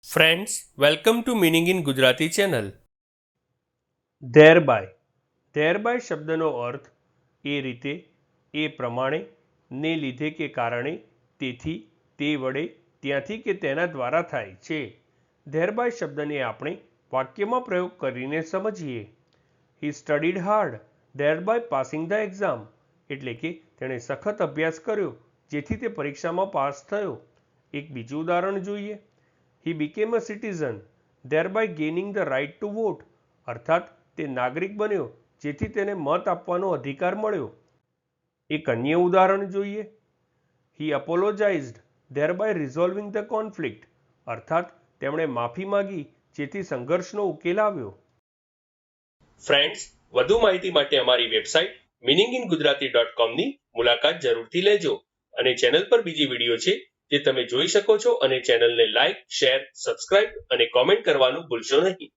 Friends, welcome to meaning in Gujarati channel. Thereby શબ્દનો અર્થ એ રીતે, એ પ્રમાણે, ને લીધે કે કારણે, તેથી, તે વડે, ત્યાંથી કે તેના દ્વારા થાય છે. ધેરબાય શબ્દને આપણે વાક્યમાં પ્રયોગ કરીને સમજીએ. He studied hard thereby passing the exam, એટલે કે તેણે સખત અભ્યાસ કર્યો જેથી તે પરીક્ષામાં પાસ થયો. એક બીજું ઉદાહરણ જોઈએ. He became a citizen, thereby gaining the right to vote. અર્થાત તે નાગરિક બન્યો જેથી તેને મત આપવાનો અધિકાર મળ્યો. એક અન્ય ઉદાહરણ જોઈએ. He apologized, thereby resolving the conflict. અર્થાત તેમણે માફી માંગી જેથી સંઘર્ષનો ઉકેલ આવ્યો. ફ્રેન્ડ્સ, વધુ માહિતી માટે અમારી વેબસાઇટ meaningingujarati.com ની મુલાકાત જરૂરથી લેજો અને ચેનલ પર બીજી વિડીયો છે જે તમે જોઈ શકો છો અને ચેનલને લાઇક, શેર, સબસ્ક્રાઇબ અને કોમેન્ટ કરવાનું ભૂલશો નહીં.